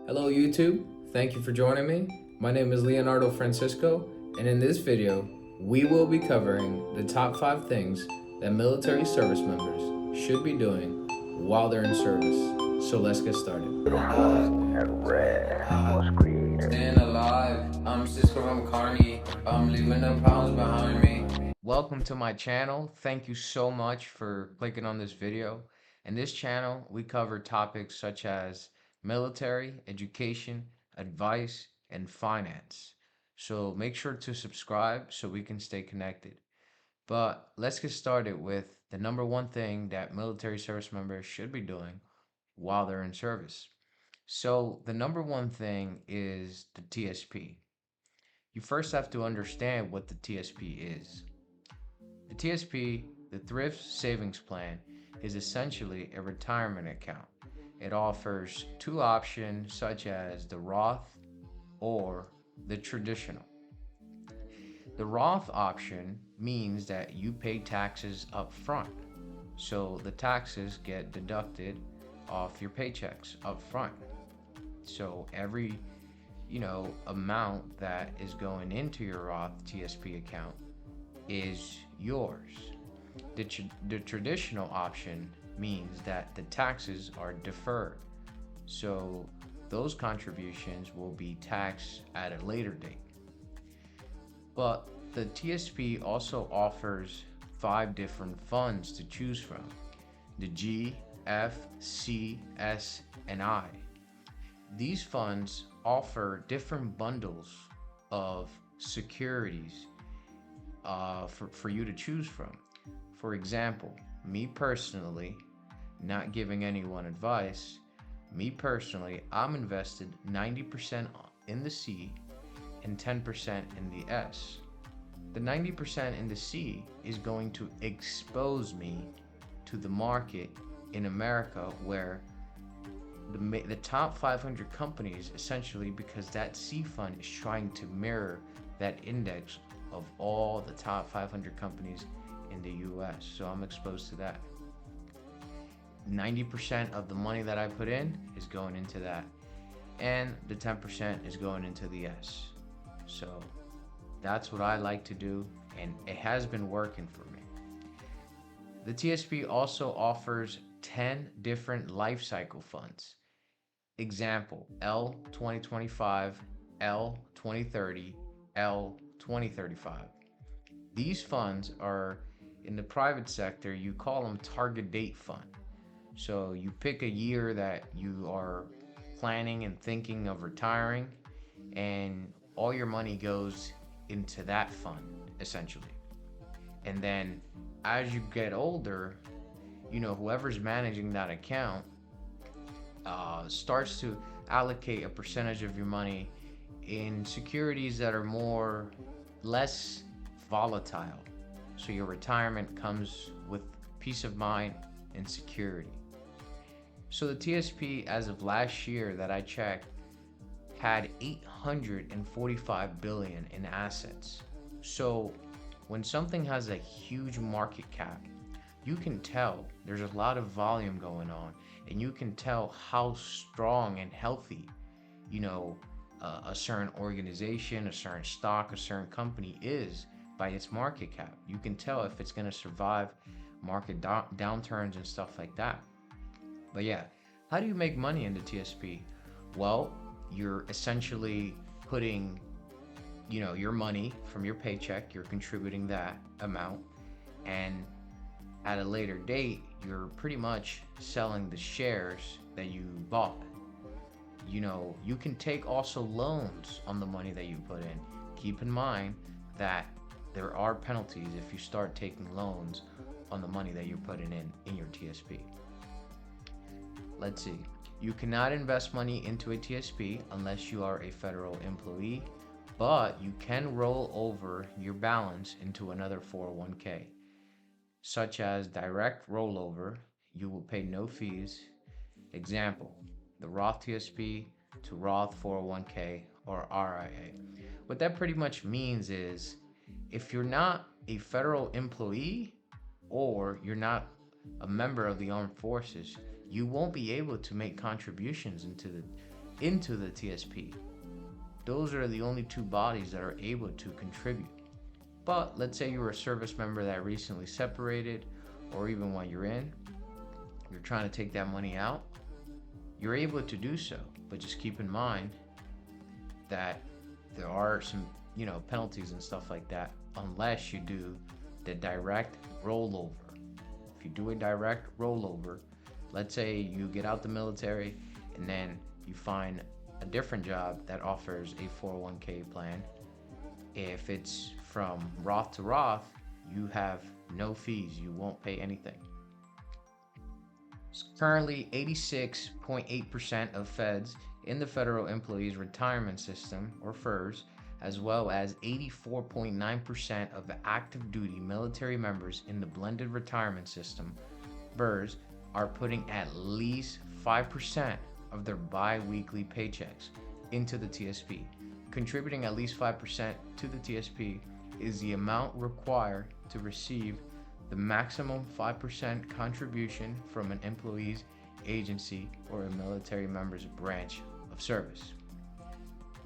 Hello YouTube, thank you for joining me. My name is Leonardo Francisco, and in this video, we will be covering the top 5 things that military service members should be doing while they're in service. So let's get started. Staying alive, I'm Cisco from Carney, I'm leaving the pounds behind me. Welcome to my channel. Thank you so much for clicking on this video. In this channel, we cover topics such as military, education, advice, and finance. So make sure to subscribe so we can stay connected. But let's get started with the number one thing that military service members should be doing while they're in service. So the number one thing is the TSP. You first have to understand what the TSP is. The TSP, the Thrift Savings Plan, is essentially a retirement account. It offers two options such as the Roth or the traditional. The Roth option means that you pay taxes up front. So the taxes get deducted off your paychecks up front. So every amount that is going into your Roth TSP account is yours. The traditional option means that the taxes are deferred. So those contributions will be taxed at a later date. But the TSP also offers 5 different funds to choose from: the G, F, C, S, and I. These funds offer different bundles of securities for you to choose from. For example, me personally, not giving anyone advice, I'm invested 90% in the C and 10% in the S. The 90% in the C is going to expose me to the market in America, where the top 500 companies, essentially, because that C fund is trying to mirror that index of all the top 500 companies in the US. So I'm exposed to that. 90% of the money that I put in is going into that, and the 10% is going into the S. So that's what I like to do, and it has been working for me. The TSP also offers 10 different life cycle funds. Example: L 2025, L 2030, L 2035. These funds are in the private sector, you call them target date fund. So you pick a year that you are planning and thinking of retiring, and all your money goes into that fund, essentially. And then as you get older, whoever's managing that account starts to allocate a percentage of your money in securities that are less volatile. So your retirement comes with peace of mind and security. So the TSP, as of last year that I checked, had 845 billion in assets. So when something has a huge market cap, you can tell there's a lot of volume going on, and you can tell how strong and healthy, a certain organization, a certain stock, a certain company is by its market cap. You can tell if it's going to survive market downturns and stuff like that. But yeah, how do you make money in the TSP? Well, you're essentially putting, your money from your paycheck, you're contributing that amount, and at a later date, you're pretty much selling the shares that you bought. You can take also loans on the money that you put in. Keep in mind that there are penalties if you start taking loans on the money that you're putting in your TSP. Let's see. You cannot invest money into a TSP unless you are a federal employee, but you can roll over your balance into another 401k, such as direct rollover. You will pay no fees. Example: the Roth TSP to Roth 401k or RIA. What that pretty much means is, if you're not a federal employee or you're not a member of the armed forces, you won't be able to make contributions into into the TSP. Those are the only two bodies that are able to contribute. But let's say you're a service member that recently separated, or even while you're in, you're trying to take that money out, you're able to do so. But just keep in mind that there are some, penalties and stuff like that unless you do the direct rollover. If you do a direct rollover, let's say you get out the military and then you find a different job that offers a 401k plan. If it's from Roth to Roth, you have no fees. You won't pay anything. Currently, 86.8% of feds in the Federal Employees Retirement System, or FERS, as well as 84.9% of the active duty military members in the blended retirement system, VERS, are putting at least 5% of their bi-weekly paychecks into the TSP. Contributing at least 5% to the TSP is the amount required to receive the maximum 5% contribution from an employee's agency or a military member's branch of service.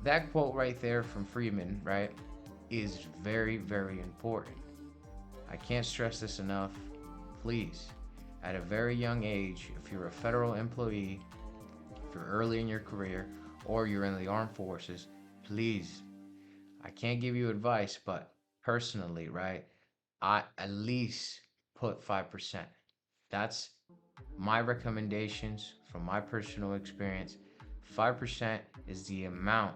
That quote right there from Freeman, right, is very, very important. I can't stress this enough. Please, at a very young age, if you're a federal employee, if you're early in your career, or you're in the armed forces, please, I can't give you advice, but personally, right, I at least put 5%. That's my recommendations from my personal experience. 5% is the amount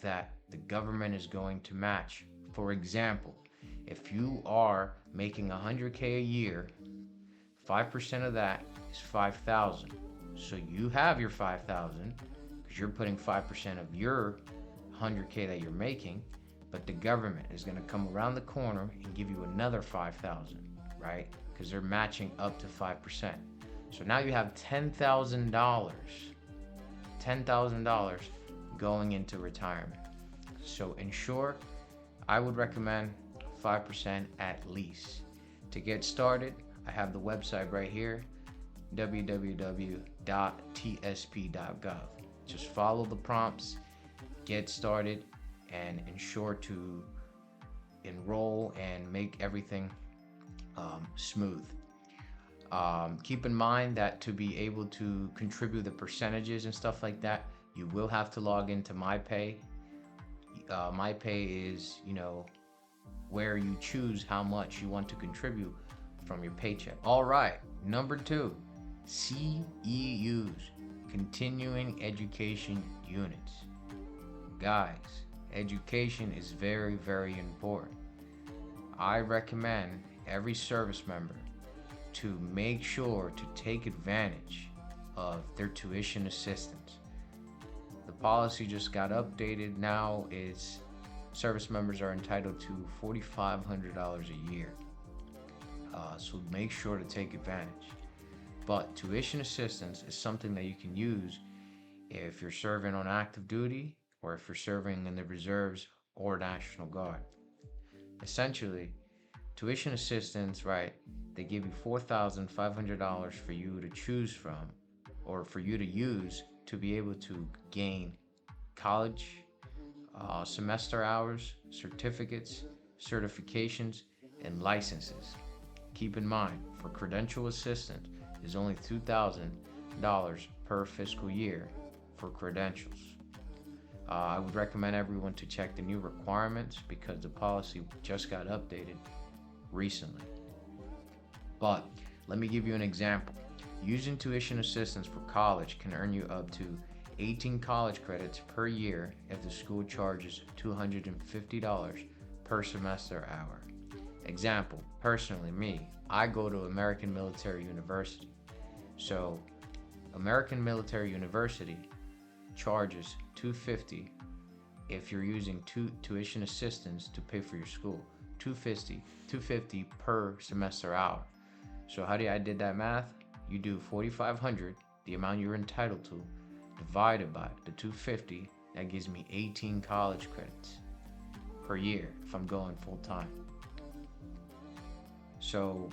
that the government is going to match. For example, if you are making 100K a year, 5% of that is 5,000. So you have your 5,000 because you're putting 5% of your 100K that you're making, but the government is going to come around the corner and give you another 5,000, right? Because they're matching up to 5%. So now you have $10,000 going into retirement. So in short, I would recommend 5% at least. To get started, I have the website right here, www.tsp.gov. Just follow the prompts, get started, and ensure to enroll and make everything smooth. Keep in mind that to be able to contribute the percentages and stuff like that, you will have to log into MyPay. MyPay is, where you choose how much you want to contribute from your paycheck. All right, number 2, CEUs, continuing education units. Guys, education is very, very important. I recommend every service member to make sure to take advantage of their tuition assistance. The policy just got updated. Now it's service members are entitled to $4,500 a year. So make sure to take advantage. But tuition assistance is something that you can use if you're serving on active duty or if you're serving in the reserves or National Guard. Essentially, tuition assistance, right, they give you $4,500 for you to choose from or for you to use to be able to gain college semester hours, certificates, certifications, and licenses. Keep in mind, for credential assistance is only $2,000 per fiscal year for credentials. I would recommend everyone to check the new requirements because the policy just got updated recently. But let me give you an example. Using tuition assistance for college can earn you up to 18 college credits per year if the school charges $250 per semester hour. Example, personally me, I go to American Military University. So American Military University charges $250 if you're using tuition assistance to pay for your school. $250 per semester hour. So how do I did that math? You do $4,500, the amount you're entitled to, divided by the $250, that gives me 18 college credits per year if I'm going full time. So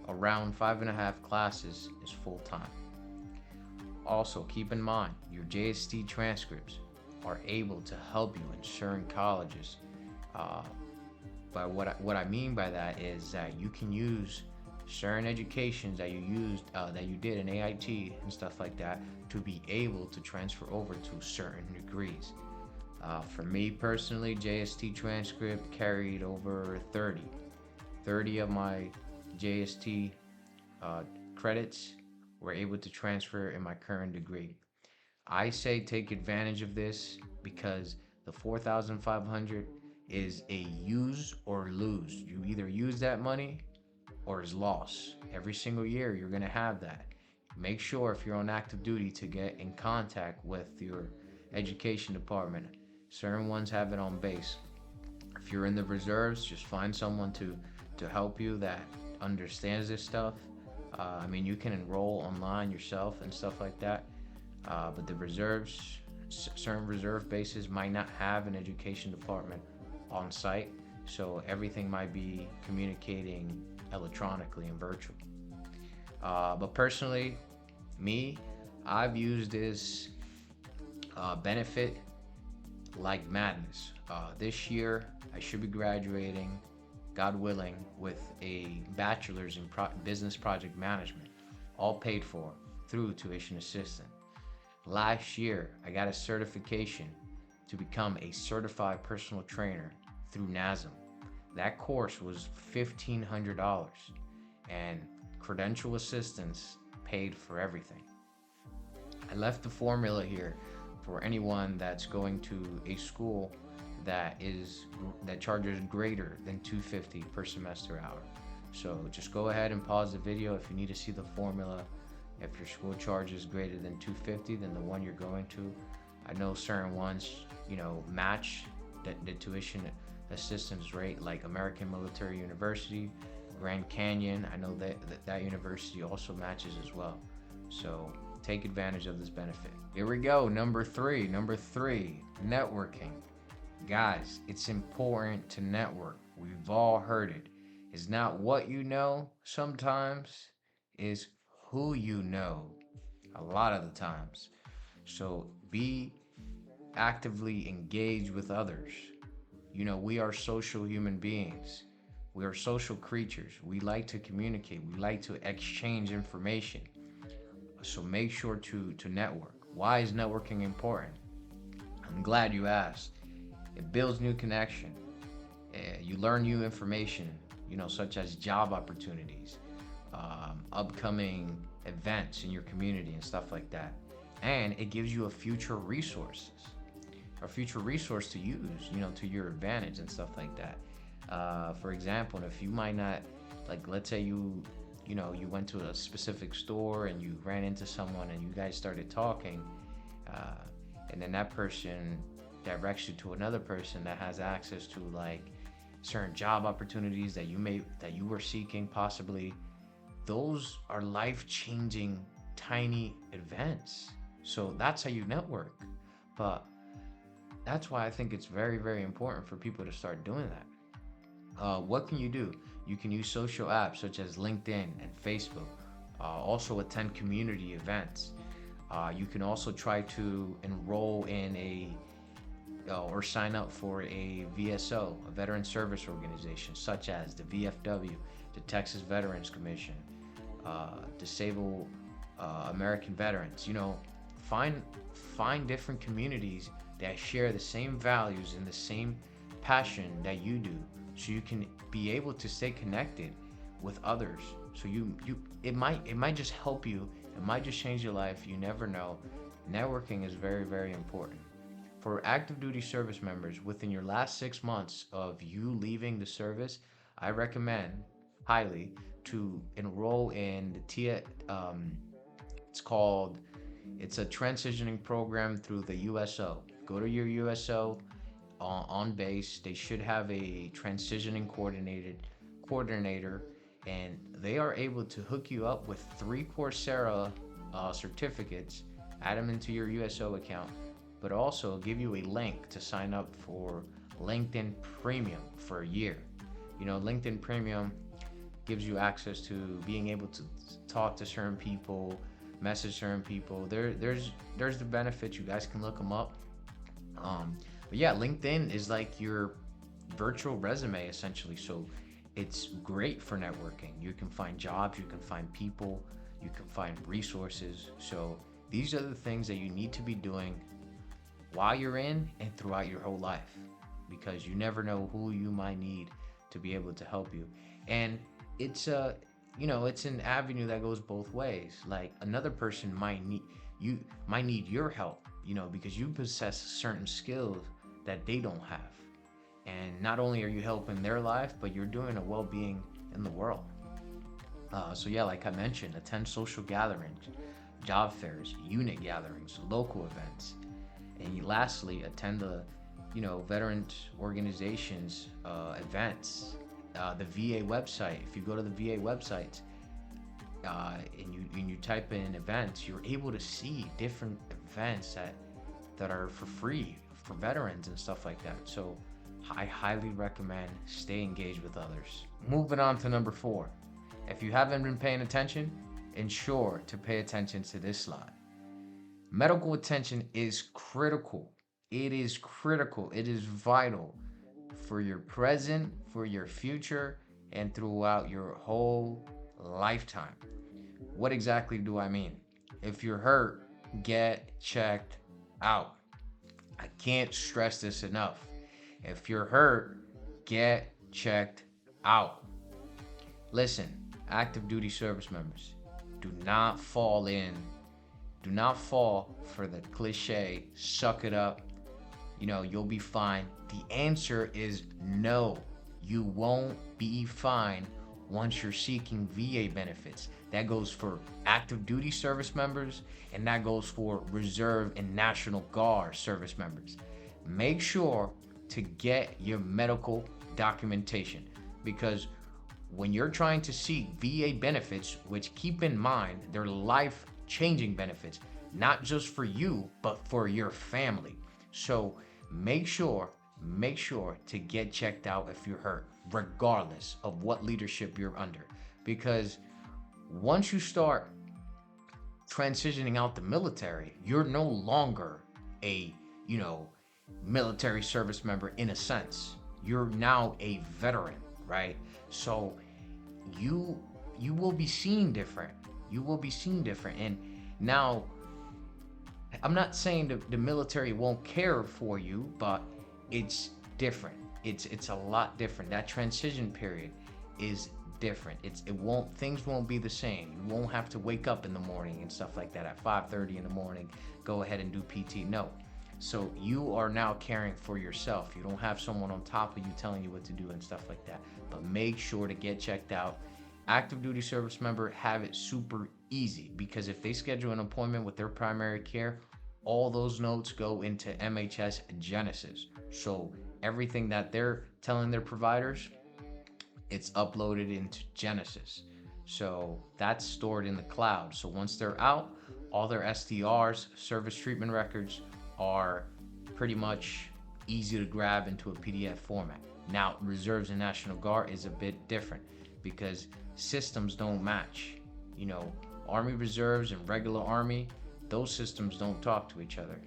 around 5.5 classes is full time. Also, keep in mind your JST transcripts are able to help you in certain colleges. Uh, but what I mean by that is that you can use certain educations that that you did in AIT and stuff like that to be able to transfer over to certain degrees. For me personally, JST transcript carried over 30 of my JST uh, credits were able to transfer in my current degree. I say take advantage of this because the 4,500 is a use or lose. You either use that money or is lost. Every single year you're going to have that. Make sure if you're on active duty to get in contact with your education department. Certain ones have it on base. If you're in the reserves, just find someone to help you that understands this stuff. I mean, you can enroll online yourself and stuff like that. But the reserves, certain reserve bases might not have an education department on site, so everything might be communicating electronically and virtual. But personally, me, I've used this benefit like madness. This year, I should be graduating, God willing, with a bachelor's in business project management, all paid for through tuition assistance. Last year, I got a certification to become a certified personal trainer through NASM. That course was $1,500, and credential assistance paid for everything. I left the formula here for anyone that's going to a school that charges greater than $250 per semester hour. So just go ahead and pause the video if you need to see the formula. If your school charges greater than $250, then the one you're going to, I know certain ones, match the tuition assistance rate, like American Military University, Grand Canyon. I know that university also matches as well. So take advantage of this benefit. Here we go. Number three, networking. Guys, it's important to network. We've all heard it. It's not what you know sometimes, it's who you know a lot of the times. So be actively engaged with others. We are social human beings. We are social creatures. We like to communicate. We like to exchange information. So make sure to network. Why is networking important? I'm glad you asked. It builds new connection. You learn new information, such as job opportunities, upcoming events in your community and stuff like that. And it gives you a future resource to use, to your advantage and stuff like that. For example, if you might not, like, let's say you went to a specific store and you ran into someone and you guys started talking, and then that person directs you to another person that has access to, like, certain job opportunities that you were seeking possibly. Those are life-changing tiny events. So that's how you network. But that's why I think it's very, very important for people to start doing that. What can you do? You can use social apps such as LinkedIn and Facebook. Also attend community events. You can also try to enroll in or sign up for a VSO, a veteran service organization, such as the VFW, the Texas Veterans Commission, Disabled American Veterans. Find different communities that share the same values and the same passion that you do, so you can be able to stay connected with others. So it might just help you. It might just change your life. You never know. Networking is very, very important. For active duty service members, within your last 6 months of you leaving the service, I recommend highly to enroll in the it's a transitioning program through the USO. Go to your USO on base. They should have a transitioning coordinator, and they are able to hook you up with 3 Coursera certificates, add them into your USO account, but also give you a link to sign up for LinkedIn Premium for a year. LinkedIn Premium gives you access to being able to talk to certain people, message certain people. There's the benefits. You guys can look them up. But yeah, LinkedIn is like your virtual resume essentially. So it's great for networking. You can find jobs, you can find people, you can find resources. So these are the things that you need to be doing while you're in and throughout your whole life, because you never know who you might need to be able to help you. And it's a it's an avenue that goes both ways. Like another person might need your help, because you possess certain skills that they don't have. And not only are you helping their life, but you're doing a well-being in the world. So yeah, like I mentioned, attend social gatherings, job fairs, unit gatherings, local events, and lastly, attend the veterans organizations events. The VA website. If you go to the VA website and you type in events, you're able to see different events that are for free for veterans and stuff like that. So I highly recommend stay engaged with others. Moving on to number 4. If you haven't been paying attention, ensure to pay attention to this slide. Medical attention is critical. It is critical. It is vital for your present, for your future, and throughout your whole lifetime. What exactly do I mean? If you're hurt, get checked out. I can't stress this enough. If you're hurt, get checked out. Listen, active duty service members, do not fall for the cliche, suck it up, you'll be fine. The answer is no. You won't be fine once you're seeking VA benefits. That goes for active duty service members, and that goes for Reserve and National Guard service members. Make sure to get your medical documentation, because when you're trying to seek VA benefits, which keep in mind, they're life-changing benefits, not just for you, but for your family. So make sure to get checked out if you're hurt, regardless of what leadership you're under. Because once you start transitioning out the military, you're no longer a, military service member in a sense. You're now a veteran, right? So you will be seen different. You will be seen different. And now, I'm not saying the military won't care for you, but it's different. It's a lot different. That transition period is different. Things won't be the same. You won't have to wake up in the morning and stuff like that at 5:30 in the morning, go ahead and do PT. No. So you are now caring for yourself. You don't have someone on top of you telling you what to do and stuff like that. But make sure to get checked out. Active duty service member have it super easy, because if they schedule an appointment with their primary care, all those notes go into MHS Genesis. So everything that they're telling their providers, it's uploaded into Genesis. So that's stored in the cloud. So once they're out, all their STRs, service treatment records, are pretty much easy to grab into a PDF format. Now, Reserves and National Guard is a bit different, because systems don't match. Army Reserves and regular Army, those systems don't talk to each other.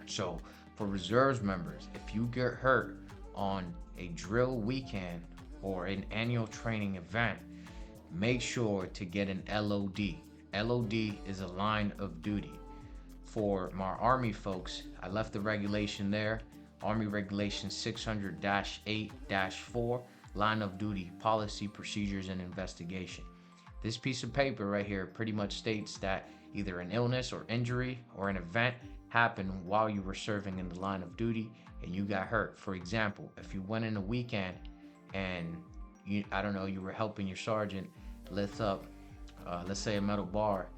So for Reserves members, if you get hurt on a drill weekend or an annual training event, make sure to get an LOD. LOD is a line of duty. For my Army folks, I left the regulation there. Army Regulation 600-8-4, line of duty, policy, procedures, and investigation. This piece of paper right here pretty much states that either an illness or injury or an event happened while you were serving in the line of duty and you got hurt. For example, if you went in a weekend and you were helping your sergeant lift up, let's say a metal bar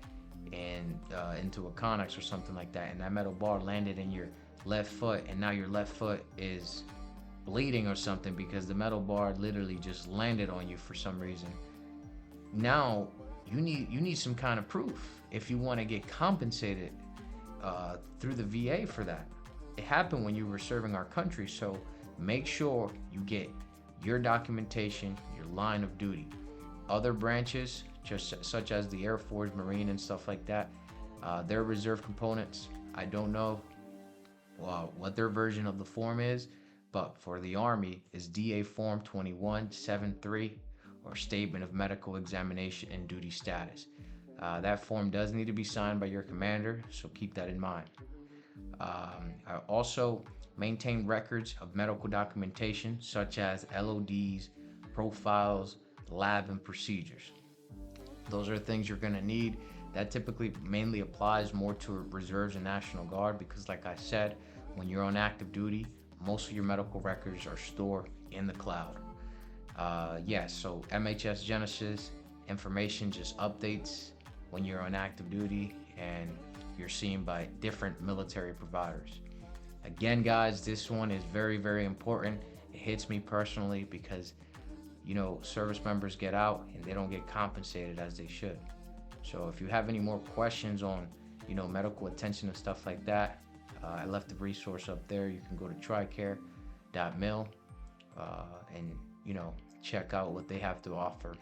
and into a connex or something like that, and that metal bar landed in your left foot, and now your left foot is bleeding or something because the metal bar literally just landed on you for some reason. Now you need some kind of proof if you want to get compensated through the VA for that. It happened when you were serving our country, so make sure you get your documentation, your line of duty. Other branches, just such as the Air Force, Marine, and stuff like that, their reserve components, I don't know what their version of the form is, but for the Army is DA Form 2173 or Statement of Medical Examination and Duty Status. That form does need to be signed by your commander, so keep that in mind. I also maintain records of medical documentation such as LODs, profiles, lab, and procedures. Those are things you're going to need. That typically mainly applies more to reserves and National Guard because, like I said, when you're on active duty, most of your medical records are stored in the cloud. Yes, so MHS Genesis information just updates when you're on active duty and you're seen by different military providers. Again, guys, this one is very, very important. It hits me personally because service members get out and they don't get compensated as they should. So if you have any more questions on, medical attention and stuff like that, I left the resource up there. You can go to tricare.mil and, check out what they have to offer.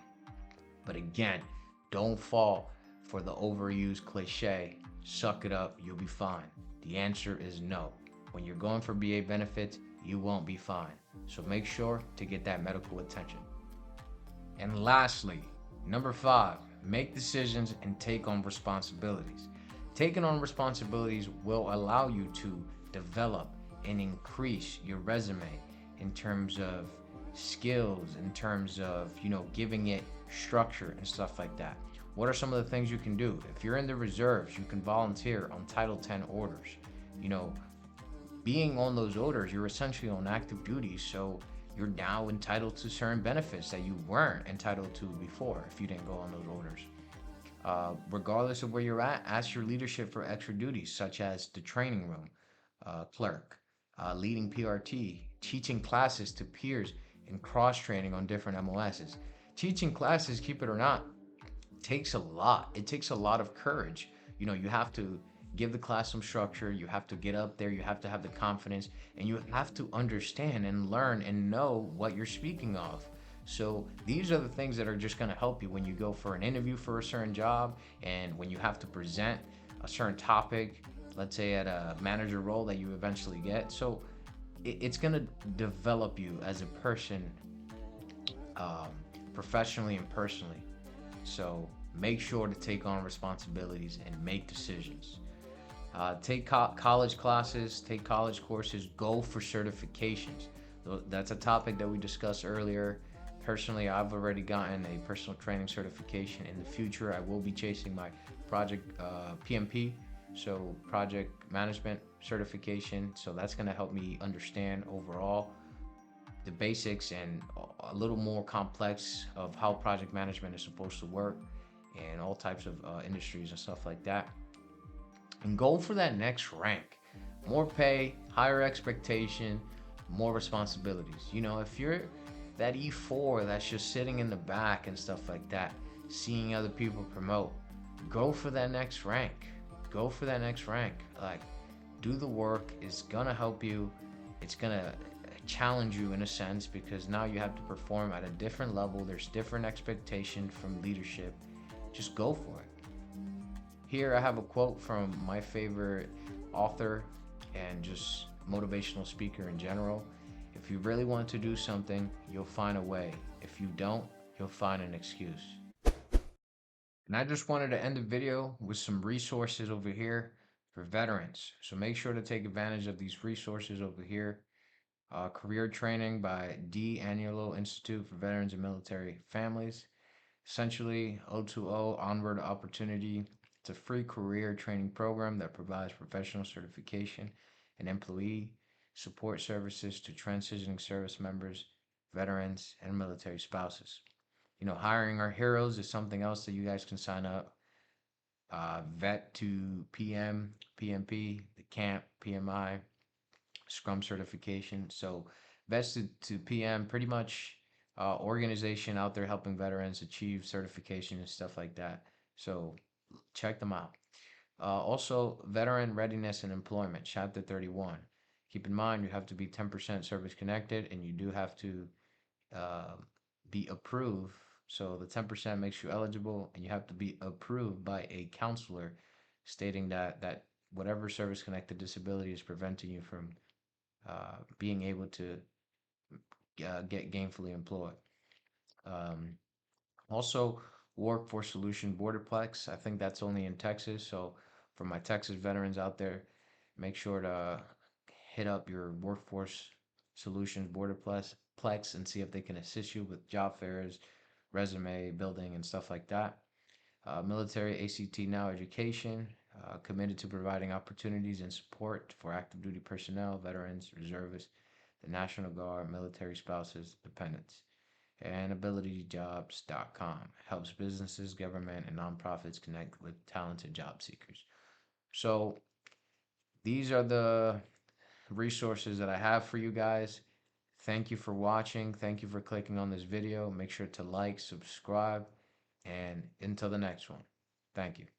But again, don't fall for the overused cliche, suck it up, you'll be fine. The answer is no. When you're going for BA benefits, you won't be fine. So make sure to get that medical attention. And lastly, number 5, make decisions and take on responsibilities. Taking on responsibilities will allow you to develop and increase your resume in terms of skills, in terms of, giving it structure and stuff like that. What are some of the things you can do? If you're in the reserves, you can volunteer on Title 10 orders. Being on those orders, you're essentially on active duty, so you're now entitled to certain benefits that you weren't entitled to before if you didn't go on those orders. Regardless of where you're at, ask your leadership for extra duties, such as the training room clerk, leading PRT, teaching classes to peers, and cross-training on different MOSs. Teaching classes, keep it or not, takes a lot. It takes a lot of courage. You have to give the class some structure, you have to get up there, you have to have the confidence, and you have to understand and learn and know what you're speaking of. So these are the things that are just going to help you when you go for an interview for a certain job and when you have to present a certain topic, let's say at a manager role that you eventually get. So it's going to develop you as a person, professionally and personally. So make sure to take on responsibilities and make decisions. Take college classes, take college courses, go for certifications. That's a topic that we discussed earlier. Personally, I've already gotten a personal training certification. In the future, I will be chasing my project PMP, so project management certification. So that's going to help me understand overall the basics and a little more complex of how project management is supposed to work and all types of industries and stuff like that. And go for that next rank. More pay, higher expectation, more responsibilities. If you're that E4 that's just sitting in the back and stuff like that, seeing other people promote, go for that next rank. Go for that next rank. Like, do the work. It's gonna help you. It's gonna challenge you in a sense because now you have to perform at a different level. There's different expectation from leadership. Just go for it. Here I have a quote from my favorite author and just motivational speaker in general. If you really want to do something, you'll find a way. If you don't, you'll find an excuse. And I just wanted to end the video with some resources over here for veterans. So make sure to take advantage of these resources over here. Career training by D. Agnello Institute for Veterans and Military Families. Essentially, O2O Onward Opportunity. It's a free career training program that provides professional certification and employee support services to transitioning service members, veterans, and military spouses. Hiring our heroes is something else that you guys can sign up. Vet to PM, PMP, the camp, PMI, Scrum certification. So vets to PM, pretty much organization out there helping veterans achieve certification and stuff like that. So check them out. Also, Veteran Readiness and Employment, Chapter 31. Keep in mind, you have to be 10% service connected and you do have to be approved So the 10% makes you eligible, and you have to be approved by a counselor stating that whatever service connected disability is preventing you from being able to get gainfully employed. Um, Also, Workforce Solution Borderplex. I think that's only in Texas. So, for my Texas veterans out there, make sure to hit up your Workforce Solutions Borderplex and see if they can assist you with job fairs, resume building, and stuff like that. Military ACT Now Education, committed to providing opportunities and support for active duty personnel, veterans, reservists, the National Guard, military spouses, dependents. And abilityjobs.com helps businesses, government, and nonprofits connect with talented job seekers. So these are the resources that I have for you guys. Thank you for watching. Thank you for clicking on this video. Make sure to like, subscribe, and until the next one. Thank you.